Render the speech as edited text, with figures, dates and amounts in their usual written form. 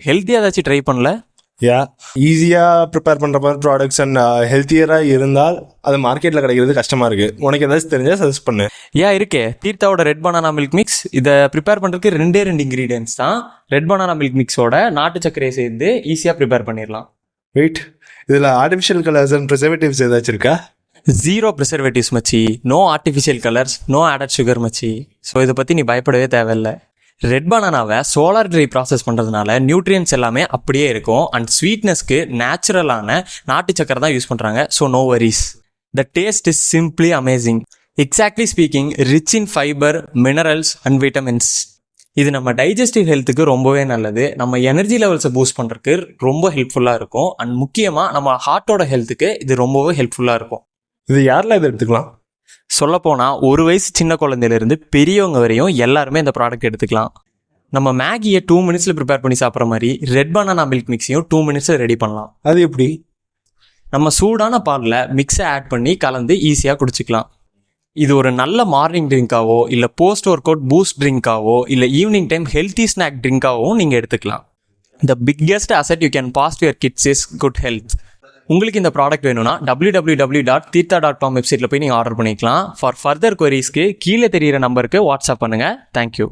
ஹெல்த்தியாக ஏதாச்சும் ட்ரை பண்ணல? ஈஸியாக ப்ரிப்பேர் பண்ணுற மாதிரி ப்ராடக்ட்ஸ் அண்ட் ஹெல்த்தியராக இருந்தால் அது மார்க்கெட்டில் கிடைக்கிறது கஷ்டமாக இருக்குது. உனக்கு ஏதாச்சும் தெரிஞ்சால் சஜஸ்ட் பண்ணு. இருக்கே தீர்த்தாவோட ரெட் பனானா மில்க் மிக்ஸ். இதை ப்ரிப்பேர் பண்ணுறதுக்கு ரெண்டு இன்க்ரீடியன்ஸ் தான். ரெட் பனானா மில்க் மிக்ஸோட நாட்டு சர்க்கரையை சேர்ந்து ஈஸியாக ப்ரிப்பேர் பண்ணிடலாம். வெயிட், இதில் ஆர்டிஃபிஷியல் கலர்ஸ் அண்ட் ப்ரிசர்வேட்டிவ்ஸ் ஏதாச்சும் இருக்கா? 0 ப்ரிசர்வேட்டிவ்ஸ் மச்சி. No artificial colours, no added sugar மச்சி. ஸோ இதை பற்றி நீ பயப்படவே தேவையில்லை. ரெட் பனானாவை சோலார் ட்ரை ப்ராசஸ் பண்ணுறதுனால நியூட்ரியன்ஸ் எல்லாமே அப்படியே இருக்கும். அண்ட் ஸ்வீட்னஸ்க்கு நேச்சுரலான நாட்டு சக்கரை தான் யூஸ் பண்ணுறாங்க. So no worries. The taste is simply amazing. Exactly speaking, rich in fibre, minerals and vitamins. இது நம்ம டைஜஸ்டிவ் ஹெல்த்துக்கு ரொம்பவே நல்லது. நம்ம எனர்ஜி லெவல்ஸை பூஸ்ட் பண்ணுறதுக்கு ரொம்ப ஹெல்ப்ஃபுல்லாக இருக்கும். அண்ட் முக்கியமாக நம்ம ஹார்ட்டோட ஹெல்த்துக்கு இது ரொம்பவே ஹெல்ப்ஃபுல்லாக இருக்கும். இது யாரெல்லாம் இதை எடுத்துக்கலாம்? சொல்லப்போனால் 1 வயசு சின்ன குழந்தையிலேருந்து பெரியவங்க வரையும் எல்லாருமே இந்த ப்ராடக்ட் எடுத்துக்கலாம். நம்ம மேகியை 2 மினிட்ஸில் ப்ரிப்பேர் பண்ணி சாப்பிட்ற மாதிரி ரெட் பனானா மில்க் மிக்ஸையும் 2 மினிட்ஸில் ரெடி பண்ணலாம். அது எப்படி? நம்ம சூடான பாலில் மிக்ஸை ஆட் பண்ணி கலந்து ஈஸியாக குடிச்சிக்கலாம். இது ஒரு நல்ல மார்னிங் ட்ரிங்காவோ இல்லை போஸ்ட் ஒர்க் அவுட் பூஸ்ட் ட்ரிங்காவோ இல்லை ஈவினிங் டைம் ஹெல்த்தி ஸ்நாக் ட்ரிங்காகவும் நீங்கள் எடுத்துக்கலாம். The biggest asset you can pass to your kids is good health. உங்களுக்கு இந்த ப்ராடக்ட் வேணும்னா www.tirtha.com வெப்சைட்டில் போய் நீங்கள் ஆர்டர் பண்ணிக்கலாம். ஃபார் ஃபர்தர் குவரிஸ்க்கு கீழே தெரியிற நம்பருக்கு வாட்ஸ்அப் பண்ணுங்கள். தேங்க்யூ.